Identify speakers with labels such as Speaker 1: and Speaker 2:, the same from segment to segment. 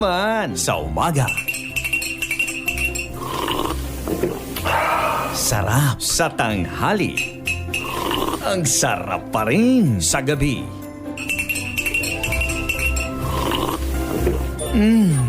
Speaker 1: Man, sa umaga. Sarap sa tanghali. Ang sarap pa rin sa gabi.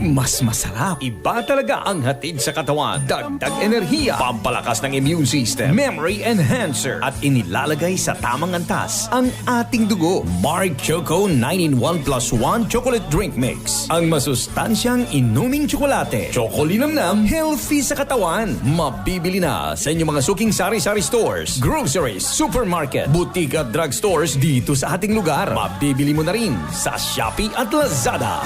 Speaker 1: Mas masarap. Iba talaga ang hatid sa katawan. Dagdag enerhiya, pampalakas ng immune system, memory enhancer, at inilalagay sa tamang antas ang ating dugo. Mark Choco 9-in-1 plus 1 Chocolate Drink Mix. Ang masustansyang inuming tsokolate. Chocolinamnam, healthy sa katawan. Mabibili na sa inyong mga suking sari-sari stores, groceries, supermarket, butik at drugstores dito sa ating lugar. Mabibili mo na rin sa Shopee at Lazada.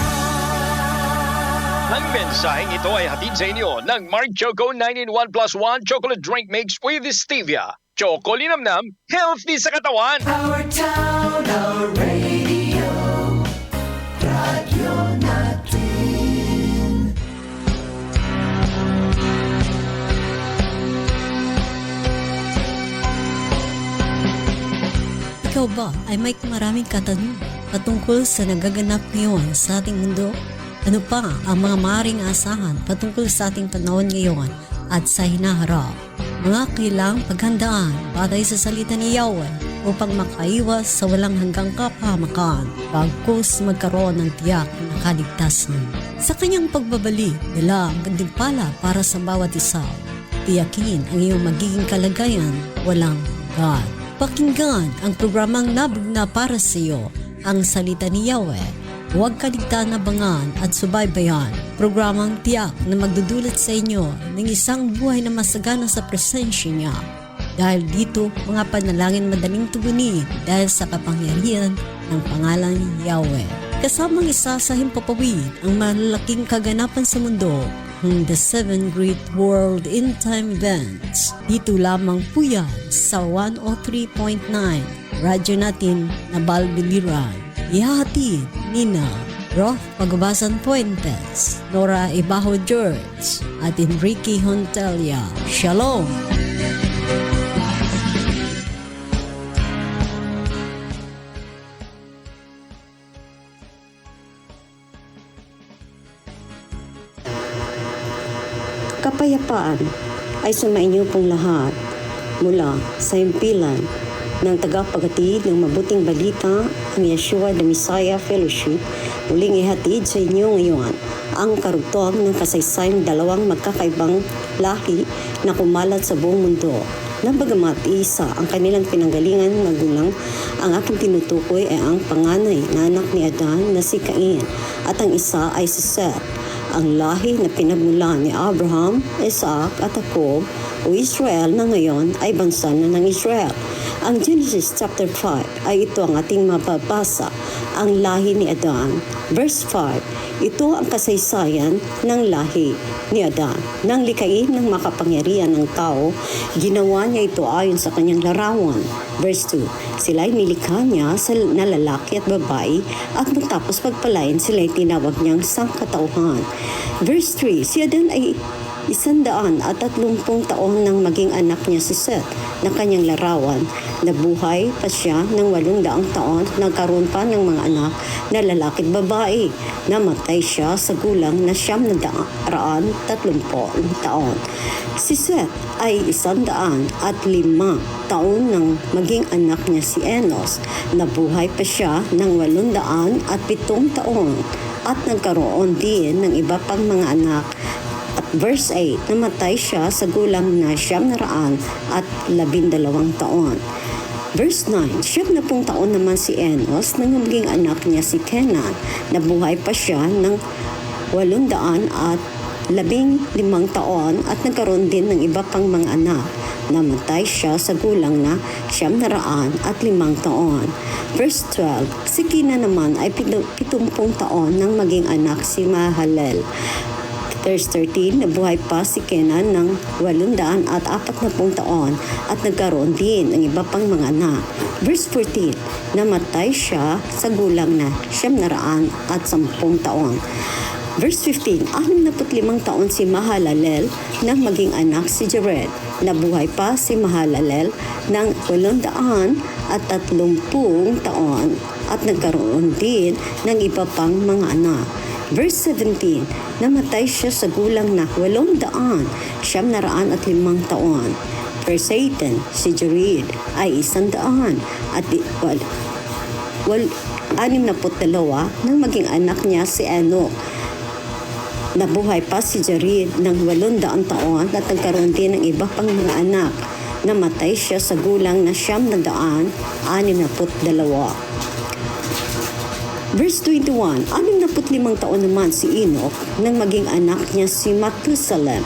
Speaker 2: Ang mensaheng ito ay hatid sa inyo ng Mark Choco 9-in-1 plus 1 Chocolate Drink Mix with Stevia. Choco linamnam, healthy sa katawan.
Speaker 3: Our town, our radio, radyo natin.
Speaker 4: Ikaw ba ay may maraming katanungan patungkol sa nagaganap ngayon sa ating mundo? Ano pa ang mga maaaring asahan patungkol sa ating panahon ngayon at sa hinaharap? Mga kailangang paghandaan batay sa salita ni Yahweh upang makaiwas sa walang hanggang kapahamakan bagkus magkaroon ng tiyak na kaligtasan. Sa kanyang pagbabalik, dala ang gantimpala para sa bawat isa. Tiyakin ang iyong magiging kalagayan walang hanggan. Pakinggan ang programang nabugna para sa iyo, ang salita ni Yahweh. Huwag kaligtaan abangan at subaybayan. Programang tiyak na magdudulot sa inyo ng isang buhay na masagana sa presensya niya. Dahil dito, mga panalangin madaling tugunin dahil sa kapangyarihan ng pangalan ni Yahweh. Kasamang isa sa himpapawid ang malalaking kaganapan sa mundo, ang The 7 Great World End Time Events. Dito lamang po yan sa 103.9 radyo natin na Balbiliran. Ihahatid nina Roth Pagabasan Puentes, Nora Ibaho George at Enrique Hontelia. Shalom!
Speaker 5: Kapayapaan ay sumainyo pong lahat mula sa himpilan ng tagapaghatid ng mabuting balita, ang Yeshua the Messiah Fellowship. Muling ihatid sa inyo ngayon ang karugtong ng kasaysayang dalawang magkakaibang lahi na kumalat sa buong mundo. Nang bagamat isa ang kanilang pinanggalingan magulang, ang aking tinutukoy ay ang panganay na anak ni Adan na si Cain at ang isa ay si Seth, ang lahi na pinagmulan ni Abraham, Isaac at Jacob o Israel na ngayon ay bansa na ng Israel. Ang Genesis chapter 5 ay ito ang ating mababasa, ang lahi ni Adan. Verse 5, ito ang kasaysayan ng lahi ni Adan. Nang likain ng makapangyarihan ng tao, ginawa niya ito ayon sa kanyang larawan. Verse 2, sila'y nilikha niya na lalaki at babae at matapos pagpalain sila'y tinawag niyang sangkatauhan. Verse 3, si Adan ay 130 taon nang maging anak niya si Seth na kanyang larawan. Nabuhay pa siya ng 800 taon, nagkaroon pa ng mga anak na lalaki at babae. Namatay siya sa gulang na 930 taon. Si Seth ay 105 taon nang maging anak niya si Enos. Nabuhay pa siya ng 807 taon at nagkaroon din ng iba pang mga anak. At verse 8, namatay siya sa gulang na 912 taon. Verse 9, 70 taon naman si Enos nang maging anak niya si Kenan. Nabuhay pa siya ng 815 taon at nagkaroon din ng iba pang mga anak. Namatay siya sa gulang na 905 taon. Verse 12, si Kenan naman ay 70 taon nang maging anak si Mahalalel. Verse 13, nabuhay pa si Kenan ng 840 taon at nagkaroon din ng iba pang mga anak. Verse 14, namatay siya sa gulang na 910 taon. Verse 15, 65 taon si Mahalalel nang maging anak si Jared. Nabuhay pa si Mahalalel ng 830 taon at nagkaroon din ng iba pang mga anak. Verse 17, namatay siya sa gulang na 805 taon. Verse 18, si Jared ay 100 at 62 nang maging anak niya si Enoch. Nabuhay pa si Jared ng 800 taon at nagkaroon din ng iba pang mga anak. Namatay siya sa gulang na 962. Verse 21, 65 taon naman si Enoch nang maging anak niya si Methuselah.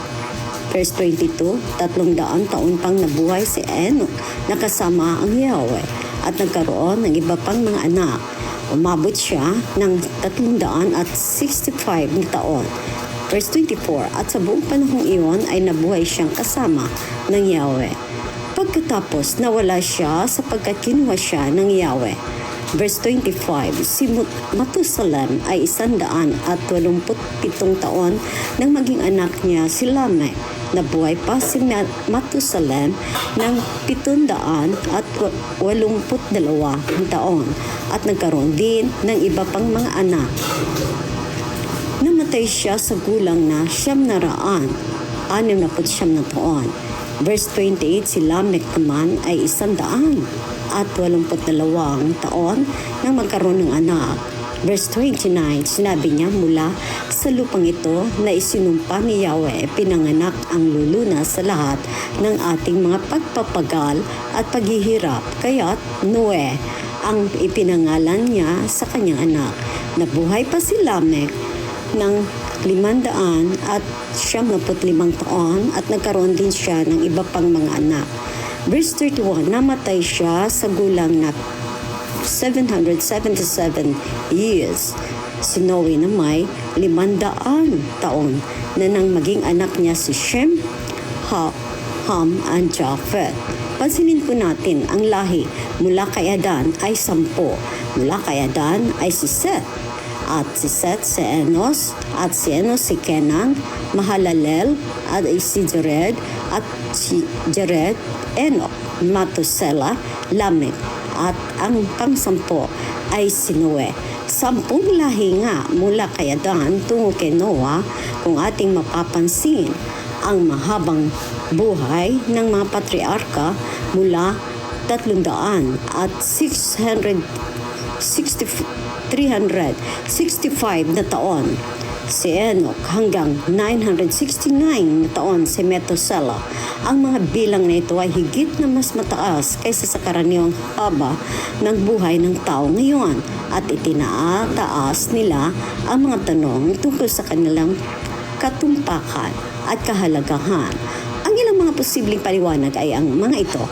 Speaker 5: Verse 22, 300 taon pang nabuhay si Enoch na kasama ang Yahweh at nagkaroon ng iba pang mga anak. Umabot siya ng 365 na taon. Verse 24, at sa buong panahong iyon ay nabuhay siyang kasama ng Yahweh. Pagkatapos nawala siya sapagkat kinuha siya ng Yahweh. Verse 25, si Methuselah ay 187 taon nang maging anak niya si Lamech. Nabuhay pa si Methuselah ng 782 taon at nagkaroon din ng iba pang mga anak. Namatay siya sa gulang na 969 na taon. Verse 28, si Lamech naman ay 182 taon nang magkaroon ng anak. Verse 29, sinabi niya mula sa lupang ito na isinumpa ni Yahweh, pinanganak ang lulunas sa lahat ng ating mga pagpapagal at paghihirap. Kaya't Noe ang ipinangalan niya sa kanyang anak. Nabuhay pa si Lamech ng 575 taon at nagkaroon din siya ng iba pang mga anak. Verse 31, namatay siya sa gulang na 777 years. Si Noe na may 500 taon na nang maging anak niya si Shem, Ham, and Japheth. Pansinin po natin ang lahi mula kay Adan ay 10. Mula kay Adan ay si Seth. At si Seth si Enos, at si Enos si Kenan, Mahalalel, at si Jared, at si Jared, Enoch, Methuselah, Lamech, at ang pang-10 ay si Noe. 10 lahi nga mula kay Adan tungo kay Noah kung ating mapapansin ang mahabang buhay ng mga patriarka mula 300 at 365 na taon si Enoch hanggang 969 na taon si Methuselah. Ang mga bilang na ito ay higit na mas mataas kaysa sa karaniwang haba ng buhay ng tao ngayon at itinataas nila ang mga tanong tungkol sa kanilang katumpakan at kahalagahan. Ang ilang mga posibleng paliwanag ay ang mga ito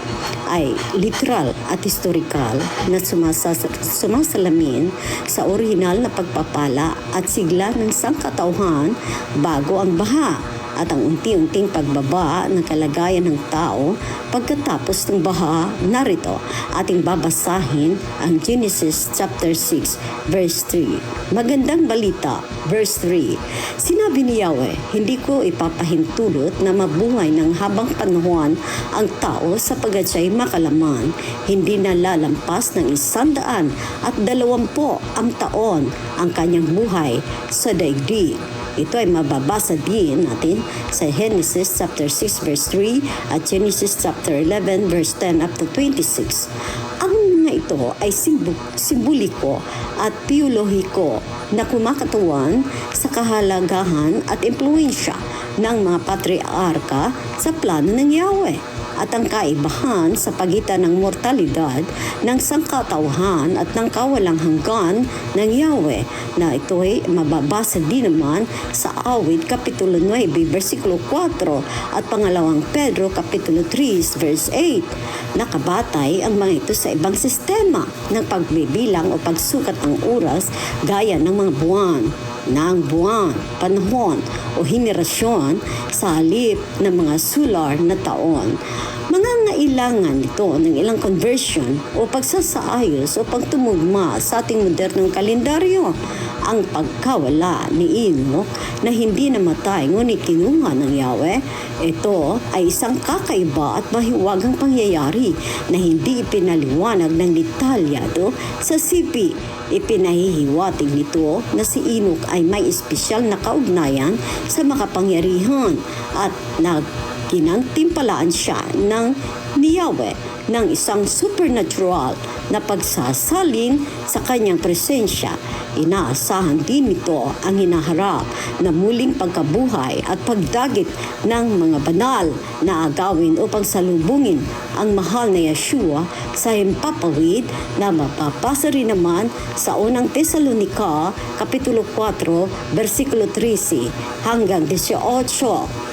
Speaker 5: ay literal at historical na sumasalamin sa orihinal na pagpapala at sigla ng sangkatauhan bago ang baha at ang unti-unting pagbaba ng kalagayan ng tao pagkatapos ng baha. Narito ating babasahin ang Genesis chapter 6 verse 3. Magandang balita, verse 3. Sinabi ni Yahweh, hindi ko ipapahintulot na mabuhay ng habang panahon ang tao sapagkat siya'y makalaman. Hindi na lalampas ng 120 ang taon ang kanyang buhay sa daigdig. Ito ay mababasa din natin sa Genesis chapter 6 verse 3 at Genesis chapter 11 verse 10 up to 26. Ang mga ito ay simboliko at teolohiko na kumakatuwan sa kahalagahan at impluensya ng mga patriarka sa plano ng Yahweh at ang kaibahan sa pagitan ng mortalidad ng sangkatauhan at ng kawalang hanggan ng Yahweh na ito ay mababasa din naman sa Awit Kapitulo 9 versikulo 4 at pangalawang Pedro Kapitulo 3 verse 8. Nakabatay ang mga ito sa ibang sistema ng pagbibilang o pagsukat ng oras gaya ng mga buwan, panahon o henerasyon sa halip ng mga solar na taon. Mangangailangan ito ng ilang conversion o pagsasaayos o pagtumugma sa ating modernong kalendaryo. ang pagkawala ni Enoch na hindi namatay ngunit kinuha ng Yahweh. Ito ay isang kakaiba at mahiwagang pangyayari na hindi ipinaliwanag ng detalyado sa CP. Ipinahihiwatig nito na si Enoch ay may espesyal na kaugnayan sa makapangyarihan at kinantimpalaan siya ng ni Yahweh ng isang supernatural na pagsasalin sa kanyang presensya. Inaasahan din nito ang hinaharap na muling pagkabuhay at pagdagit ng mga banal na agawin upang salubungin ang mahal na Yeshua sa himpapawid na mapapasa rin naman sa unang Tesalonica Kapitulo 4, versikulo 13 hanggang 18.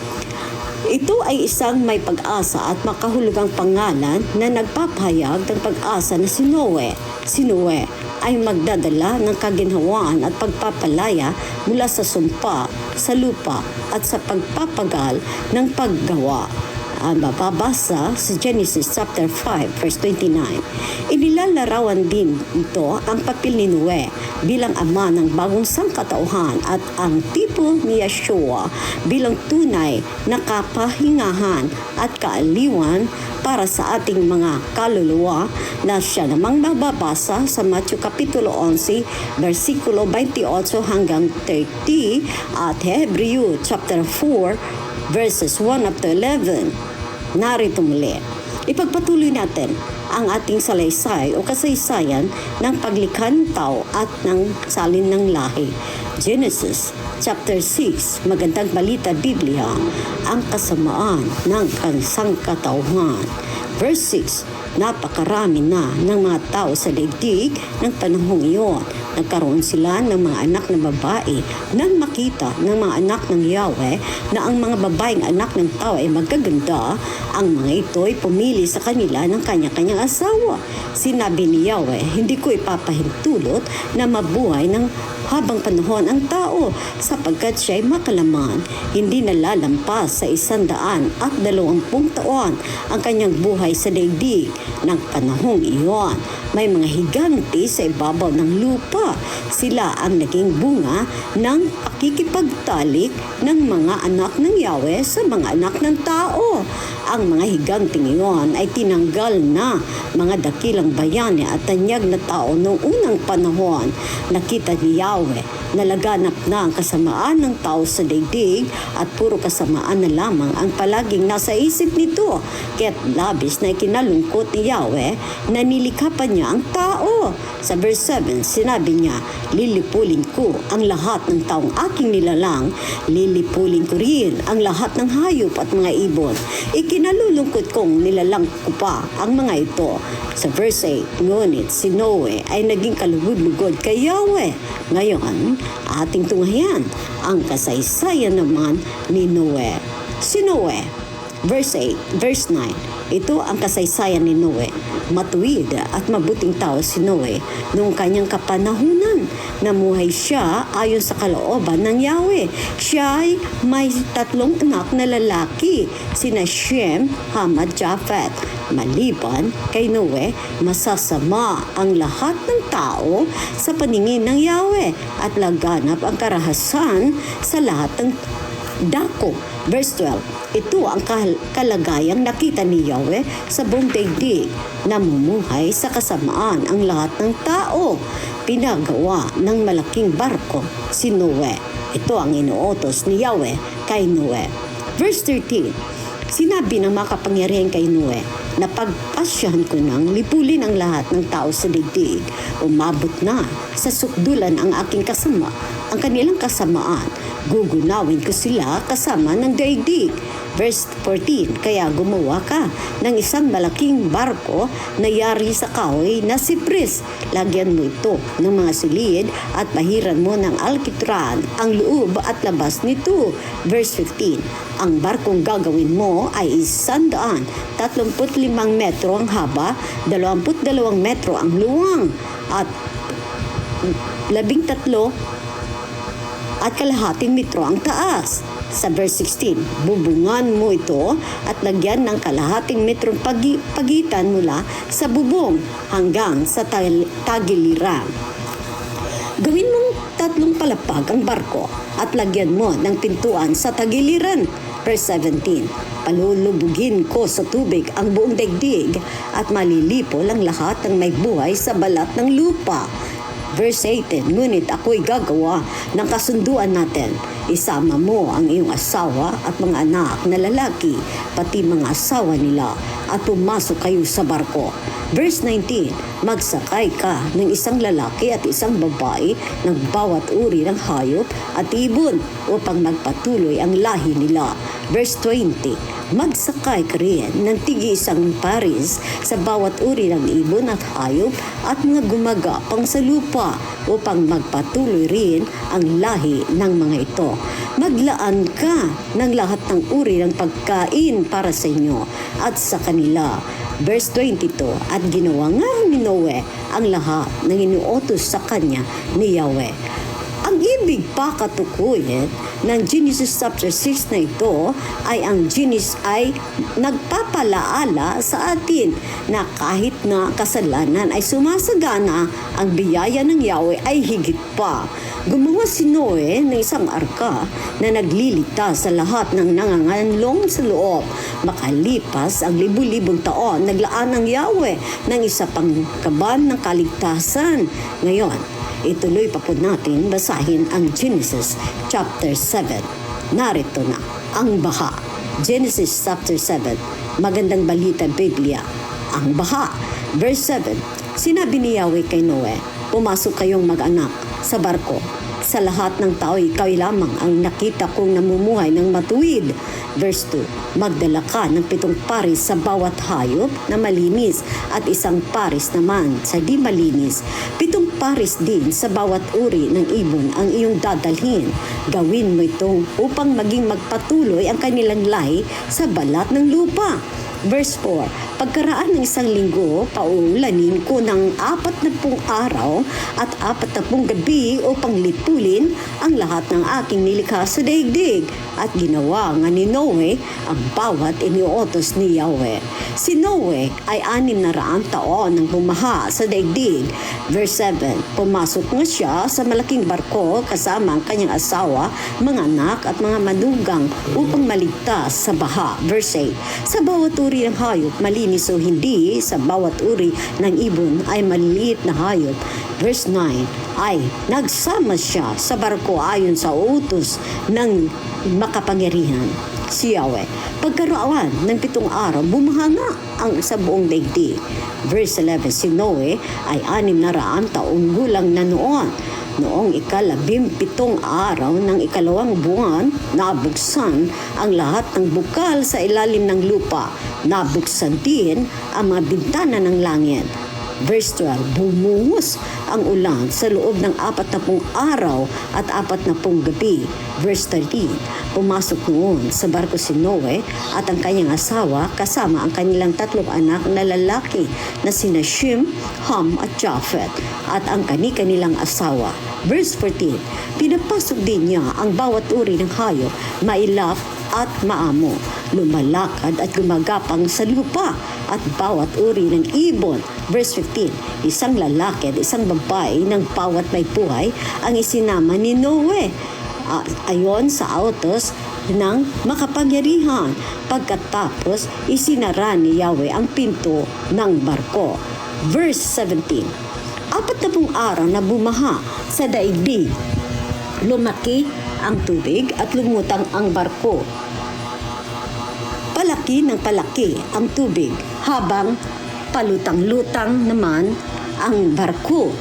Speaker 5: Ito ay isang may pag-asa at makahulugang pangalan na nagpapahayag ng pag-asa na si Noe. Si Noe ay magdadala ng kaginhawaan at pagpapalaya mula sa sumpa, sa lupa at sa pagpapagal ng paggawa. Mababasa sa Genesis chapter 5 verse 29. Inilalarawan din ito ang papel ni Noe bilang ama ng bagong sangkatauhan at ang tipo ni Yeshua bilang tunay na kapahingahan at kaaliwan para sa ating mga kaluluwa na siya namang mababasa sa Matthew Kapitulo 11 versikulo 28 hanggang 30 at Hebreo chapter 4 verses 1 up to 11. Narito muli, ipagpatuloy natin ang ating salaysay o kasaysayan ng paglikha ng tao at ng salin ng lahi. Genesis chapter 6, magandang balita Biblia, ang kasamaan ng sangkatauhan. Verse 6, napakarami na ng mga tao sa daigdig ng panahong iyon. Nagkaroon sila ng mga anak na babae nang makita ng mga anak ng Yahweh na ang mga babaeng anak ng tao ay magaganda. Ang mga ito ay pumili sa kanila ng kanya-kanyang asawa. Sinabi ni Yahweh, hindi ko ipapahintulot na mabuhay ng habang panahon ang tao sapagkat siya ay makalaman. Hindi nalalampas sa 120 taon ang kanyang buhay sa daigdig ng panahong iyon. May mga higante sa ibabaw ng lupa. Sila ang naging bunga ng pakikipagtalik ng mga anak ng Yahweh sa mga anak ng tao. Ang mga higanting iyon ay tinanggal na mga dakilang bayani at tanyag na tao noong unang panahon. Nakita ni Yahweh na laganap na ang kasamaan ng tao sa daigdig at puro kasamaan na lamang ang palaging nasa isip nito. Kaya't labis na ikinalungkot ni Yahweh na nilikha pa niya ang tao. Sa verse 7, sinabi niya, lilipulin ko ang lahat ng taong aking nilalang, lilipulin ko rin ang lahat ng hayop at mga ibon. Ikinalulungkot kong nilalang ko pa ang mga ito. Sa verse 8, ngunit si Noe ay naging kalugod-lugod kay Yahweh. Ngayon, ating tunghayan ang kasaysayan naman ni Noe. Si Noe, verse 8, verse 9, ito ang kasaysayan ni Noe. Matuwid at mabuting tao si Noe noong kanyang kapanahunan. Namuhay siya ayon sa kalooban ng Yahweh. Siya ay may 3 anak na lalaki, sina Shem, Ham at Japhet. Maliban kay Noe, masasama ang lahat ng tao sa paningin ng Yahweh at laganap ang karahasan sa lahat ng dako. Verse 12, ito ang kalagayang nakita ni Yahweh sa buong daigdig. Namumuhay sa kasamaan ang lahat ng tao. Pinagawa ng malaking barko si Noe. Ito ang inuutos ni Yahweh kay Noe. Verse 13, sinabi ng makapangyarihan kay Noe, na pagpasyahan ko nang lipulin ang lahat ng tao sa daigdig. Umabot na sa sukdulan ang aking kasama, ang kanilang kasamaan. Gugunawin ko sila kasama ng daigdig. Verse 14, kaya gumawa ka ng isang malaking barko na yari sa kahoy na sipris. Lagyan mo ito ng mga silid at pahiran mo ng alkitran ang loob at labas nito. Verse 15, ang barkong gagawin mo ay 135 metro ang haba, 22 metro ang luwang, at 13 at kalahating metro ang taas. Sa verse 16, bubungan mo ito at lagyan ng kalahating metrong pagitan mula sa bubong hanggang sa tagiliran. Gawin mong tatlong palapag ang barko at lagyan mo ng pintuan sa tagiliran. Verse 17, palulubugin ko sa tubig ang buong daigdig at malilipol ang lahat ng may buhay sa balat ng lupa. Verse 18, ngunit ako'y gagawa ng kasunduan natin. Isama mo ang iyong asawa at mga anak na lalaki, pati mga asawa nila, at pumasok kayo sa barko. Verse 19, magsakay ka ng isang lalaki at isang babae ng bawat uri ng hayop at ibon upang magpatuloy ang lahi nila. Verse 20, magsakay ka rin ng tig-isang paris sa bawat uri ng ibon at hayop at mga gumagapang sa lupa upang magpatuloy rin ang lahi ng mga ito. Maglaan ka ng lahat ng uri ng pagkain para sa inyo at sa kanila. Verse 22, at ginawa nga ni Noe ang lahat ng inuutos sa kanya ni Yahweh. Ang ibig pa katukuyin ng Genesis chapter 6 na ito ay ang Genesis ay nagpapalaala sa atin na kahit na kasalanan ay sumasagana, ang biyaya ng Yahweh ay higit pa. Gumawa si Noe ng isang arka na nagliligtas sa lahat ng nanganganlong sa loob. Makalipas ang libu-libong taon, naglaan ng Yahweh ng isa pang kaban ng kaligtasan. Ngayon, ituloy pa po natin basahin ang Genesis chapter 7. Narito na ang baha. Genesis chapter 7. Magandang balita Biblia. Ang baha. Verse 7. Sinabi ni Yahweh kay Noe, pumasok kayong mag-anak sa barko. Sa lahat ng tao, ikaw lamang ang nakita kong namumuhay ng matuwid. Verse 2, magdala ka ng 7 paris sa bawat hayop na malinis at 1 paris naman sa di malinis. 7 paris din sa bawat uri ng ibon ang iyong dadalhin. Gawin mo itong upang maging magpatuloy ang kanilang lahi sa balat ng lupa. Verse 4, pagkaraan ng 1 linggo, paulanin ko ng 40 araw at 40 gabi upang lipulin ang lahat ng aking nilikha sa daigdig. At ginawa nga ni Noe ang bawat iniuutos ni Yahweh. Si Noe ay 600 taon nang bumaha sa daigdig. Verse 7, pumasok nga siya sa malaking barko kasama ang kanyang asawa, mga anak at mga manugang upang maligtas sa baha. Verse 8, sa bawat uri ng hayop, malinis o hindi, sa bawat uri ng ibon ay maliliit na hayop. Verse 9, ay nagsama siya sa barko ayon sa utos ng makapangyarihan si Yahweh. Pagkaraan ng 7 araw, bumaha nga ang sa buong daigdig. Verse 11, si Noe ay 600 taong gulang na noon. Noong 17 araw ng 2 buwan, nabuksan ang lahat ng bukal sa ilalim ng lupa. Nabuksan din ang mga bintana ng langit. Verse 12, bumuhos ang ulan sa loob ng 40 araw at 40 gabi. Verse 13, pumasok noon sa barko si Noe at ang kanyang asawa kasama ang kanilang 3 anak na lalaki na sina Shem, Ham at Japhet at ang kanilang asawa. Verse 14, pinapasok din niya ang bawat uri ng hayop, mailap at maamo, lumalakad at gumagapang sa lupa at bawat uri ng ibon. Verse 15, isang lalaki at isang babae ng bawat may buhay ang isinama ni Noe ayon sa autos ng makapangyarihan. Pagkatapos, isinara ni Yahweh ang pinto ng barko. Verse 17, 40 araw na bumaha sa daigdig. Lumaki ang tubig at lumutang ang barko. Palaki ng palaki ang tubig habang palutang-lutang naman ang barko.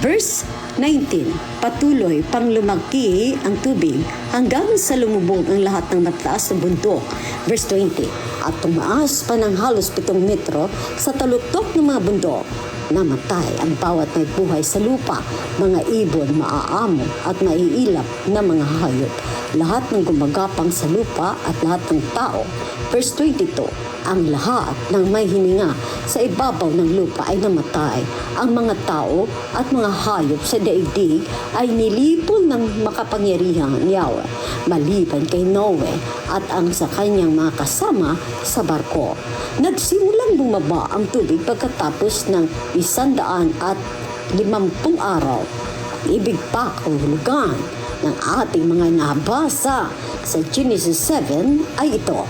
Speaker 5: Verse 19, patuloy pang lumaki ang tubig hanggang sa lumubog ang lahat ng mataas na bundok. Verse 20, at tumaas pa ng halos 7 metro sa taluktok ng mga bundok. Namatay ang bawat may buhay sa lupa, mga ibon, maaamo at maiilap na mga hayop, lahat ng gumagapang sa lupa at lahat ng tao. Verse 22, ang lahat ng may hininga sa ibabaw ng lupa ay namatay. Ang mga tao at mga hayop sa daigdig ay nilipol ng makapangyarihan ni Yahweh, maliban kay Noe at ang sa kanyang mga kasama sa barko. Nagsimulang bumaba ang tubig pagkatapos ng 150 araw ibig pa kahulugan ng ating mga nabasa sa Genesis 7 ay ito.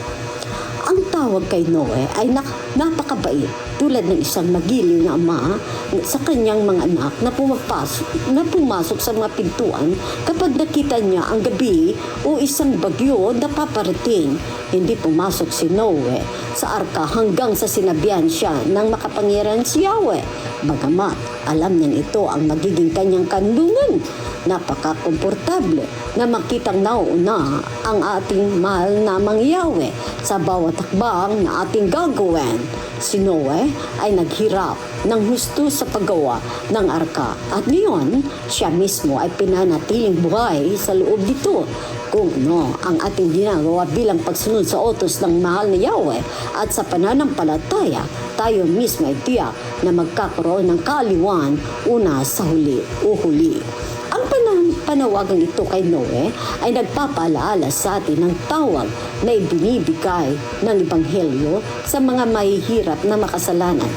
Speaker 5: Ang tawag kay Noe ay napakabait, tulad ng isang magiliw na ama sa kanyang mga anak na pumasok sa mga pintuan kapag nakita niya ang gabi o isang bagyo na paparating. Hindi pumasok si Noe sa arka hanggang sa sinabihan siya ng makapangyarihan si Yahweh. Bagamat alam niya ito ang magiging kanyang kanlungan, napaka-komportable na makitang nauuna ang ating mahal namang Yahweh sa bawat hakbang na ating gagawin. Si Noe ay naghirap ng husto sa paggawa ng arka at ngayon siya mismo ay pinanatiling buhay sa loob nito. Kung ano ang ating ginagawa bilang pagsunod sa utos ng mahal na Yahweh at sa pananampalataya, tayo mismo ay tiyak na magkakaroon ng kaaliwan una sa huli o huli. Ang panawagang ito kay Noe ay nagpapaalaala sa atin ng tawag na ibinibigay ng Ebanghelyo sa mga mahihirap na makasalanan.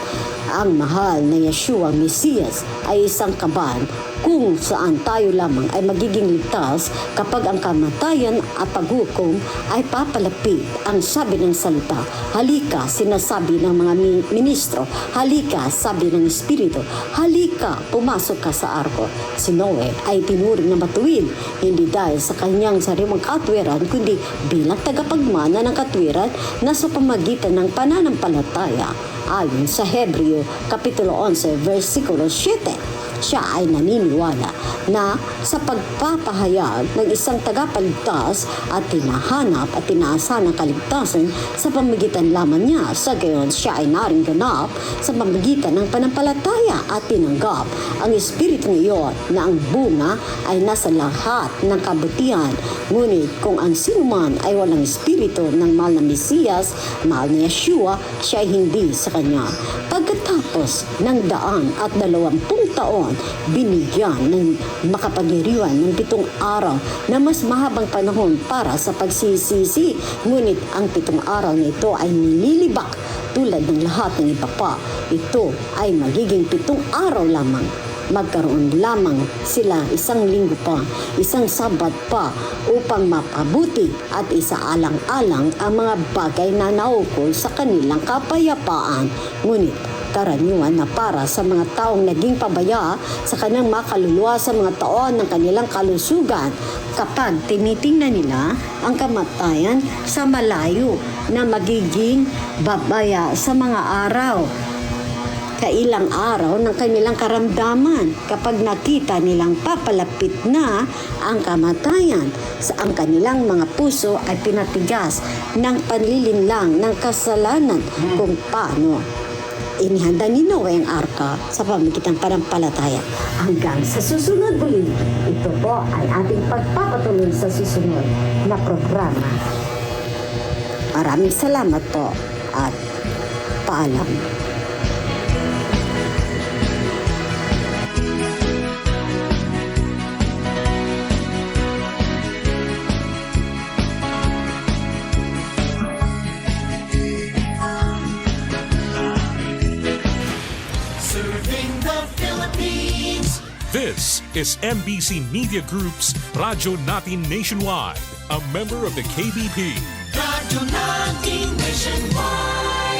Speaker 5: Ang mahal na Yeshua Mesiyas ay isang kaban kung saan tayo lamang ay magiging ligtas kapag ang kamatayan at paghukom ay papalapit. Ang sabi ng salita, halika, sinasabi ng mga ministro, halika, sabi ng Espiritu, halika, pumasok ka sa arko. Si Noe ay tinuring na matuwid, hindi dahil sa kanyang sariwang katwiran, kundi bilang tagapagmana ng katwiran na sa pamagitan ng pananampalataya. Ayon sa Hebreo, Kapitulo 11, versikulo 7, siya ay naniniwala na sa pagpapahayag ng isang tagapagligtas at tinahanap at tinaasa ng kaligtasan sa pamagitan lamang niya. Sa gayon, siya ay naring ganap sa pamagitan ng panampalataya at tinanggap ang Espiritu iyon na ang bunga ay nasa lahat ng kabutihan. Ngunit kung ang sinuman ay walang Espiritu ng mahal na Mesiyas, mahal na Yeshua, siya ay hindi sa kanya. Pagkatapos ng 120 taon, binigyan ng makapangyarihan ng 7 araw na mas mahabang panahon para sa pagsisisi. Ngunit ang 7 araw na ito ay nililibak tulad ng lahat ng iba pa. Ito ay magiging 7 araw lamang. Magkaroon lamang sila 1 linggo pa, 1 sabat pa upang mapabuti at isaalang-alang ang mga bagay na naukol sa kanilang kapayapaan. Ngunit karaniwan na para sa mga taong naging pabaya sa kanyang mga kaluluwa sa mga taon ng kanilang kalusugan kapag tinitingnan nila ang kamatayan sa malayo na magiging babaya sa mga araw. Kailang araw ng kanilang karamdaman kapag nakita nilang papalapit na ang kamatayan sa ang kanilang mga puso ay pinatigas ng panlilinlang ng kasalanan kung paano inihanda ni Noe ang arka sa pamagitan ng panampalataya. Hanggang sa susunod muli, ito po ay ating pagpapatuloy sa susunod na programa. Maraming salamat po at paalam.
Speaker 6: This is MBC Media Group's Radyo Natin Nationwide, a member of the KBP.
Speaker 3: Radyo Natin Nationwide.